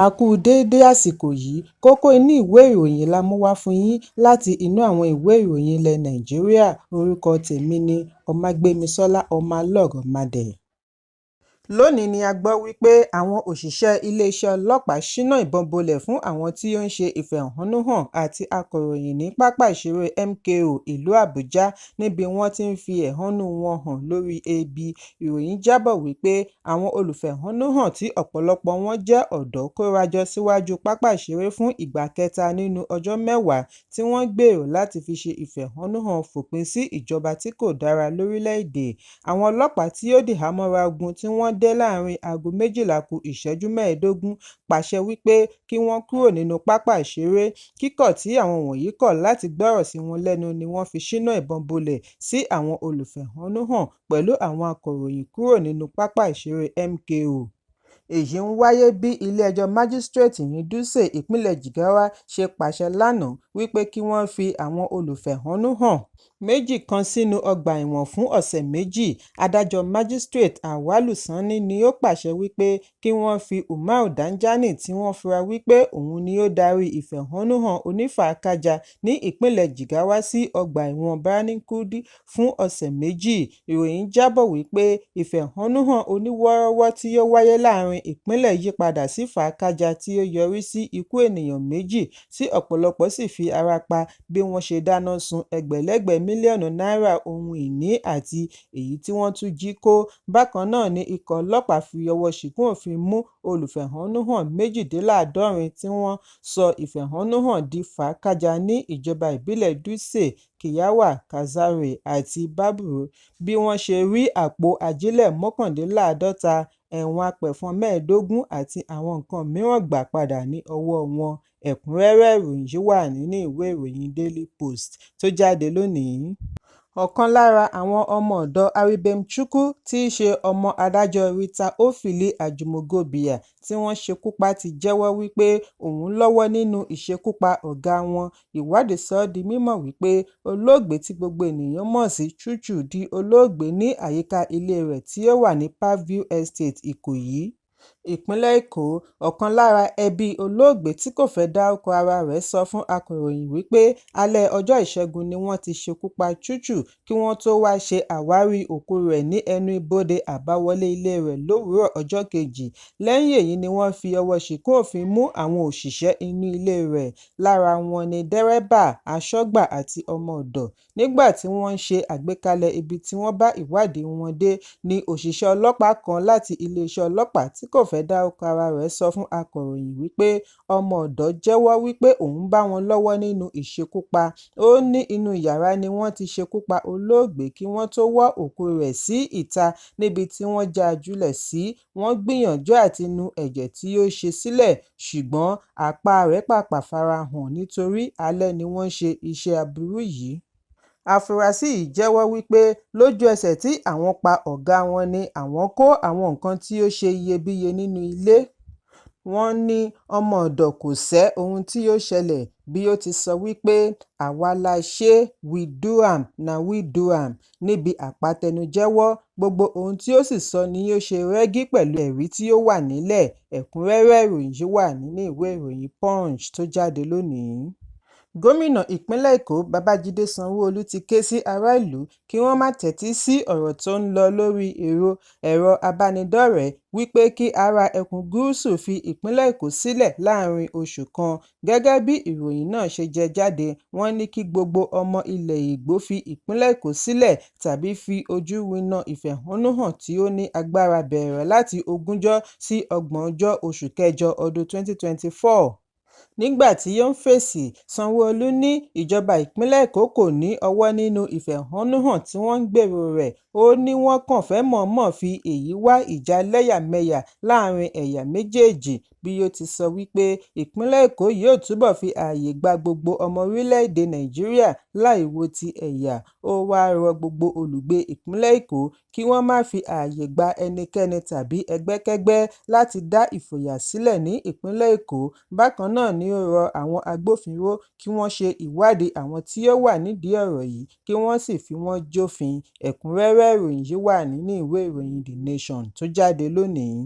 A kú déédé àsìkò yìí, kókó inú ìwé ìròyìn la mú wá fún yín láti inú àwọn ìwé ìròyìn ilẹ̀ Nàìjíríà. Orúkọ tèmi ni Ọmágbémisọ́lá Ọmọlọ́rọ̀mádẹ. Lónìí ni a gbọ́ wípé àwọn òṣìṣẹ́ iléeṣẹ́ ọlọ́pàá ṣínà ìbọn bolẹ̀ fún àwọn tí ó ń ṣe ìfẹ̀hónúhàn àti akọ̀ròyìn ní pápá ìṣeré MKO ìlú Àbújá níbi wọ́n ti ń fi ẹ̀hónú wọn hàn lórí ebi. Ìròyìn jábọ̀ wípé àwọn olùfẹ̀hónúhàn tí ọ̀pọ̀lọpọ̀ wọn jẹ́ ọ̀dọ́ kórajọ síwájú pápá ìṣeré fún ìgbà kẹta nínú ọjọ́ 10 tí wọ́n gbèrò láti fi ṣe ìfẹ̀hónúhàn fòpin sí ìjọba tí kò dára lórílẹ̀-èdè. Àwọn ọlọ́pàá tí ó dìhámọ́ra ogun tí wọ́n dé láàrin aago 12 kù ìṣẹ́jú 15 pàṣẹ wípé kí wọ́n kúrò nínú pápá ìṣeré. Kíkọ̀ tí àwọn wọ̀nyí kọ̀ láti gbọ́rọ̀ sí wọn lẹ́nu ni wọ́n fi ṣínà ìbọn bolẹ̀ sí àwọn olùfẹ̀hónúhàn pẹ̀lú àwọn akọ̀ròyìn kúrò nínú pápá ìṣeré MKO. Èyí ń wáyé bí ilé-ẹjọ́ májísírèètì ní Dutse ìpínlẹ̀ Jigawa ṣe pàṣẹ lánàá wípé kí wọ́n fi àwọn olùfẹ̀hónúhàn méjì kan sínú ọgbà ẹ̀wọ̀n fún ọ̀sẹ̀ 2. Adájọ́ májísírèètì Awalu Sani ni ó pàṣẹ wípé kí wọ́n fi Umaru Danjani tí wọ́n fura wípé òun ni ó darí ìfẹ̀hónúhàn onífàákájà ní ìpínlẹ̀ Jigawa sí ọgbà ẹ̀wọ̀n Birnin Kudi fún ọ̀sẹ̀ 2. Ìròyìn jábọ̀ wípé ìfẹ̀hónúhàn oníwọ́rọ́wọ́ tí ó wáyé láàrin ìpínlẹ̀ yípadà sí fàákájà tí ó yọrí sí ikú ènìyàn 2 tí ọ̀pọ̀lọpọ̀ sì fi ara pa bí wọ́n ṣe dáná sun ẹgbẹ̀lẹ́gbẹ̀ mílíọ̀nù náírà ohun ìní àti èyí tí wọ́n tún jí kó. Bákan náà ni ikọ̀ ọlọ́pàá fi ọwọ́ ṣìkún òfin mú olùfẹ̀hónúhàn 72 tí wọ́n sọ ìfẹ̀hónúhàn di fàákájà ní ìjọba ìbílẹ̀ Dutse, Kiyawa, Kazare àti Baburo bí wọ́n ṣe rí àpò ajílẹ̀ 51, ẹ̀wọ̀n apẹ̀fọn 15 àti àwọn nǹkan mìíràn gbà padà ní ọwọ́ wọn. Ẹ̀kúnrẹ́rẹ́ ìròyìn yìí wà nínú ìwé ìròyìn Daily Post tó jáde lónìí. Ọ̀kan lára àwọn ọmọ ọ̀dọ̀ Aribemchukwu tí í ṣe ọmọ adájọ́ Rita Ofili Ajumogobia tí wọ́n ṣekúpa ti jẹ́wọ́ wípé òun lọ́wọ́ nínú ìṣekúpa ọ̀gá wọn. Ìwádìí sọ ọ́ di mímọ̀ wípé olóògbé tí gbogbo ènìyàn mọ̀ sí Chuchu di olóògbé ní àyíká ilé rẹ̀ tí ó wà ní Parkview Estate, Ìkòyí, ìpínlẹ̀ Èkó. Ọ̀kan lára ẹbí olóògbé tí kò fẹ́ dárúkọ ara rẹ̀ sọ fún akọ̀ròyìn wípé alẹ́ ọjọ́ Ìṣẹ́gun ni wọ́n ti ṣekú pa Chuchu kí wọ́n tó wá ṣe àwárí òkú rẹ̀ ní ẹnu ibodè àbáwọlé ilé rẹ̀ lówùúrọ̀ ọjọ́ kejì. Lẹ́yìn èyí ni wọ́n fi ọwọ́ ṣìkún òfin mú àwọn òṣìṣẹ́ inú ilé rẹ̀. Lára wọn ni dẹ́rẹ́bà, aṣọ́gbà àti ọmọ ọ̀dọ̀. Nígbà tí wọ́n ń ṣe àgbékalẹ̀ ibi tí wọ́n bá ìwádìí wọn dé ni òṣìṣẹ́ ọlọ́pàá kan láti iléeṣẹ́ ọlọ́pàá tí kò fẹ́ dárúkọ ara rẹ̀ sọ fún akọ̀ròyìn wípé ọmọ ọ̀dọ̀ jẹ́wọ́ wípé òun bá wọn lọ́wọ́ nínú ìṣekúpa. Ó ní inú yàrá ni wọ́n ti ṣekúpa olóògbé kí wọ́n tó wọ́ òkú rẹ̀ sí ìta níbi tí wọ́n já a jùlẹ̀ sí. Wọ́n gbìyànjú àti nu ẹ̀jẹ̀ tí ó ṣe sílẹ̀ ṣùgbọ́n àpá rẹ̀ pàpà farahàn nítorí alẹ́ ni wọ́n ṣe iṣẹ́ aburú yìí. Afurasí yìí jẹ́wọ́ wípé lójú ẹsẹ̀ tí àwọn pa ọ̀gá wọn ni àwọn kó àwọn nǹkan tí ó ṣe iyebíye nínú ilé. Wọ́n ní ọmọ ọ̀dọ̀ kò sẹ́ ohun tí ó ṣẹlẹ̀ bí ó ti sọ wípé àwa la ṣe we do am na we do am níbi àpatẹnujẹ́wọ́. Gbogbo ohun tí ó sì sọ ni ó ṣe rẹ́gí pẹ̀lú ẹ̀rí tí ó wà nílẹ̀. Ẹ̀kúnrẹ́rẹ́ ìròyìn yìí wà nínú ìwé ìròyìn Punch tó jáde lónìí. Gómìnà ìpínlẹ̀ Èkó Babájídé Sanwó-Olú ti ké sí ará ìlú kí wọ́n má tẹ́tí sí ọ̀rọ̀ tó ń lọ lórí ẹ̀rọ abánidọ́rẹ̀ẹ́ wípé kí ará ẹkùn gúúsù fi ìpínlẹ̀ Èkó sílẹ̀ láàrin oṣù kan. Gẹ́gẹ́ bí ìròyìn náà ṣe jẹ jáde, wọ́n ní kí gbogbo ọmọ ilẹ̀ Ìgbò fi ìpínlẹ̀ Èkó sílẹ̀ tàbí fi ojú winá ìfẹ̀hónúhàn tí ó ní agbára bẹ̀rẹ̀ láti 20 sí 30 oṣù kẹjọ ọdún 2024. Nígbà tí ó ń fèsì, Sanwó-Olú ní ìjọba ìpínlẹ̀ Èkó kò ní ọwọ́ nínú ìfẹ̀hónúhàn tí wọ́n ń gbèrò rẹ̀. Ó ní wọ́n kàn fẹ́ mọ̀ọ́mọ̀ fi èyí wá ìjà lẹ́yàmẹyà láàrin ẹ̀yà méjèèjì. Bí ó ti sọ wípé ìpínlẹ̀ Èkó yóò túbọ̀ fi ààyè gba gbogbo ọmọ orílẹ̀-èdè Nàìjíríà láì wo ti ẹ̀yà. Ó wá rọ gbogbo olùgbé ìpínlẹ̀ Èkó kí wọ́n má fi ààyè gba ẹnikẹ́ni tàbí ẹgbẹ́kẹ́gbẹ́ láti dá ìfòyà sílẹ̀ ní ìpínlẹ̀ Èkó. Bákan náà ni ó rọ àwọn agbófinró kí wọ́n ṣe ìwádìí àwọn tí ó wà nídìí ọ̀rọ̀ yìí kí wọ́n sì fi wọ́n jófin. Ẹ̀kúnrẹ́rẹ́ ìròyìn yìí wà nínú ìwé ìròyìn The Nation tó jáde lónìí.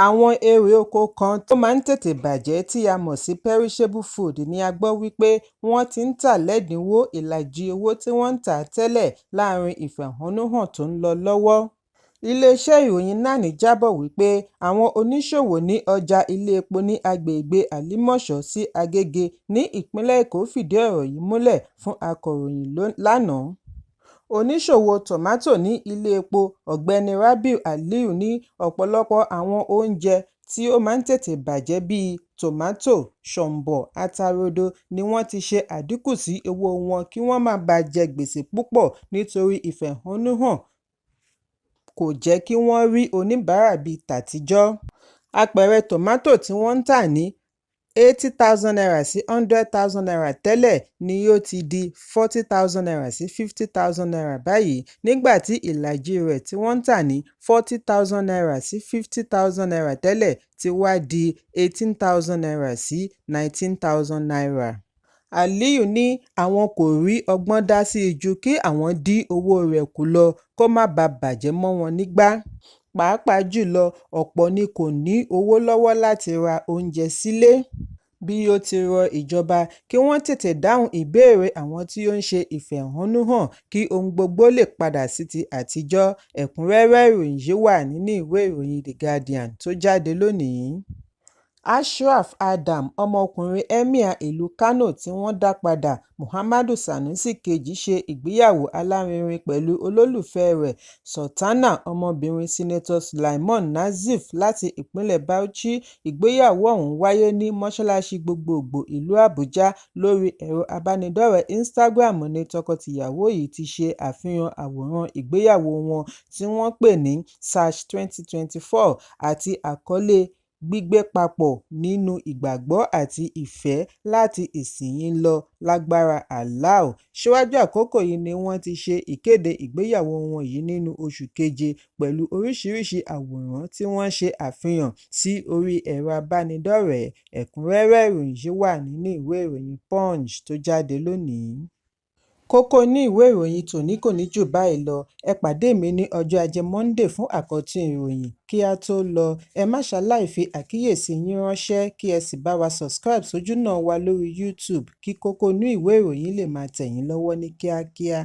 Àwọn èrè oko kan tó máa ń tètè bàjẹ́ tí a mọ̀ sí perishable food ni a gbọ́ wípé wọ́n ti ń tà lẹ́dínwó ìlàjì owó tí wọ́n ń tà tẹ́lẹ̀ láàrin ìfẹ̀hónúhàn tó ń lọ lọ́wọ́. Iléeṣẹ́ ìròyìn NAN jábọ̀ wípé àwọn oníṣòwò ní ọjà ilé-epo ní agbègbè Àlímọ̀ṣọ́ sí Agége ní ìpínlẹ̀ Èkó fìdí ọ̀rọ̀ yìí múlẹ̀ fún akọ̀ròyìn lánàá. Oníṣòwò tòmátò ní ilé-epo Ọ̀gbẹ́ni Rabiu Aliyu ní ọ̀pọ̀lọpọ̀ àwọn oúnjẹ tí ó máa ń tètè bàjẹ́ bíi tòmátò, ṣọ̀mbọ̀, ata rodo ni wọ́n ti ṣe àdínkù sí owó wọn kí wọ́n má bàa jẹ gbèsè púpọ̀ nítorí ìfẹ̀hónúhàn kò jẹ́ kí wọ́n rí oníbàárà bíi tàtijọ́. Apẹ̀rẹ̀ tòmátò tí wọ́n ń tà ní ₦80,000 sí ₦100,000 tẹ́lẹ̀ ni yóò ti di ₦40,000 sí ₦50,000 báyìí, nígbà tí ìlàjì rẹ̀ tí wọ́n ń tà ní ₦40,000 sí ₦50,000 tẹ́lẹ̀ ti wá di ₦18,000 sí ₦19,000. Aliyu ní àwọn kò rí ọgbọ́n dá sí i ju kí àwọn dín owó rẹ̀ kù lọ kó má bàa bàjẹ́ mọ́ wọn nígbà. Pàápàá jùlọ, ọ̀pọ̀ ni kò ní owó lọ́wọ́ láti ra oúnjẹ sílé. Bí ó ti rọ ìjọba kí wọ́n tètè dáhùn ìbéèrè àwọn tí ó ń ṣe ìfẹ̀hónúhàn kí ohun gbogbo lè padà sí ti àtijọ́. Ẹ̀kúnrẹ́rẹ́ ìròyìn yìí wà nínú ìwé ìròyìn The Guardian tó jáde lónìí. Ashraf Adam, ọmọkùnrin Emir ìlú Kano tí wọ́n dá padà, Muhammadu Sanusi kejì ṣe ìgbéyàwó alárinrin pẹ̀lú olólùfẹ́ rẹ̀ Sultana, ọmọbìnrin Senator Sulaiman Nazif láti ìpínlẹ̀ Bauchi. Ìgbéyàwó ọ̀hún wáyé ní mọ́ṣáláṣí gbogbogbò ìlú Àbújá. Lórí ẹ̀rọ abánidọ́rẹ̀ẹ́ Instagram ni tọkọ-tìyàwó yìí ti ṣe àfihàn àwòrán ìgbéyàwó wọn tí wọ́n pè ní #2024 àti àkọlé gbígbé papọ̀ nínú ìgbàgbọ́ àti ìfẹ́ láti ìsinyìí lọ lágbára Allah. Síwájú àkókò yìí ni wọ́n ti ṣe ìkéde ìgbéyàwó wọn yìí nínú oṣù keje pẹ̀lú oríṣiríṣi àwòrán tí wọ́n ṣe àfihàn sí orí ẹ̀rọ abánidọ́rẹ̀ẹ́. Ẹ̀kúnrẹ́rẹ́ ìròyìn yìí wà nínú ìwé ìròyìn Punch tó jáde lónìí. Kókó ní ìwé ìròyìn tòní kò ní jù báyìí lọ. Ẹ pàdé mi ní ọjọ́ Ajé Monday fún àkọ́tún ìròyìn. Kí a tó lọ, ẹ má ṣaláì fi àkíyèsí yín ránṣẹ́ kí ẹ sì bá wa subscribe sójúnà wa lórí YouTube kí Kókó ní ìwé ìròyìn lè máa tẹ̀ yín lọ́wọ́ ní kíákíá.